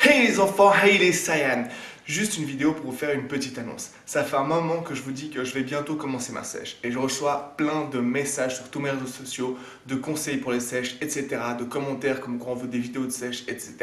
Hey les enfants, hey les Saiyans. Juste une vidéo pour vous faire une petite annonce. Ça fait un moment que je vous dis que je vais bientôt commencer ma sèche. Et je reçois plein de messages sur tous mes réseaux sociaux, de conseils pour les sèches, etc. De commentaires comme quoi on veut des vidéos de sèche, etc.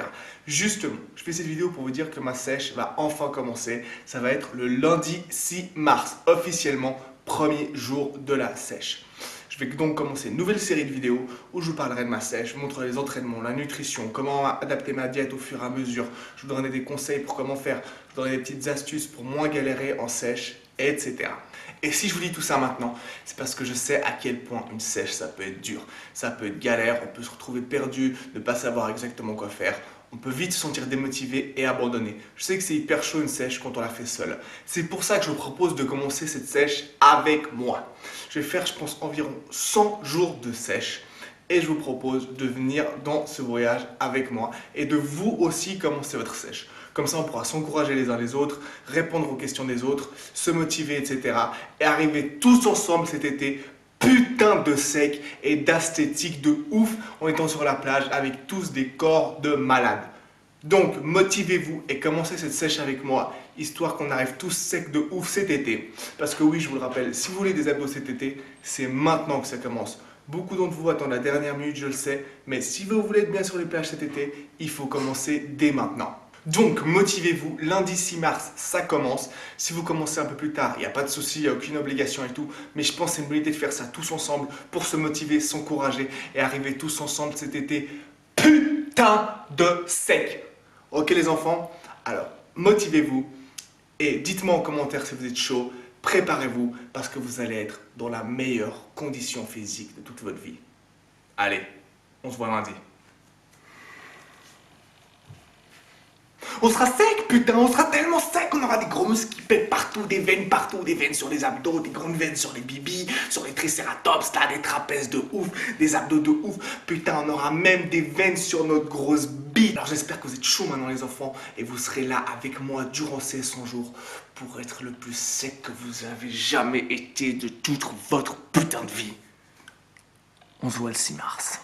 Justement, je fais cette vidéo pour vous dire que ma sèche va enfin commencer. Ça va être le lundi 6 mars, officiellement premier jour de la sèche. Je vais donc commencer une nouvelle série de vidéos où je vous parlerai de ma sèche, je vous montrerai les entraînements, la nutrition, comment adapter ma diète au fur et à mesure. Je vous donnerai des conseils pour comment faire, je vous donnerai des petites astuces pour moins galérer en sèche, etc. Et si je vous dis tout ça maintenant, c'est parce que je sais à quel point une sèche ça peut être dur. Ça peut être galère, on peut se retrouver perdu, ne pas savoir exactement quoi faire. On peut vite se sentir démotivé et abandonné. Je sais que c'est hyper chaud une sèche quand on la fait seule. C'est pour ça que je vous propose de commencer cette sèche avec moi. Je vais faire, je pense, environ 100 jours de sèche. Et je vous propose de venir dans ce voyage avec moi et de vous aussi commencer votre sèche. Comme ça, on pourra s'encourager les uns les autres, répondre aux questions des autres, se motiver, etc. Et arriver tous ensemble cet été putain de sec et d'esthétique de ouf en étant sur la plage avec tous des corps de malades. Donc motivez-vous et commencez cette sèche avec moi, histoire qu'on arrive tous secs de ouf cet été. Parce que oui, je vous le rappelle, si vous voulez des abdos cet été, c'est maintenant que ça commence. Beaucoup d'entre vous attendent la dernière minute, je le sais, mais si vous voulez être bien sur les plages cet été, il faut commencer dès maintenant. Donc motivez-vous, lundi 6 mars, ça commence. Si vous commencez un peu plus tard, il n'y a pas de souci, il n'y a aucune obligation et tout. Mais je pense que c'est une bonne idée de faire ça tous ensemble pour se motiver, s'encourager et arriver tous ensemble cet été putain de sec. Ok les enfants? Alors, motivez-vous et dites-moi en commentaire si vous êtes chaud. Préparez-vous parce que vous allez être dans la meilleure condition physique de toute votre vie. Allez, on se voit lundi. On sera sec, putain, on sera tellement sec qu'on aura des gros muscles qui pètent partout, des veines sur les abdos, des grandes veines sur les bibis, sur les tricératops, là, des trapèzes de ouf, des abdos de ouf. Putain, on aura même des veines sur notre grosse bite. Alors j'espère que vous êtes chauds maintenant les enfants et vous serez là avec moi durant ces 100 jours pour être le plus sec que vous avez jamais été de toute votre putain de vie. On se voit le 6 mars.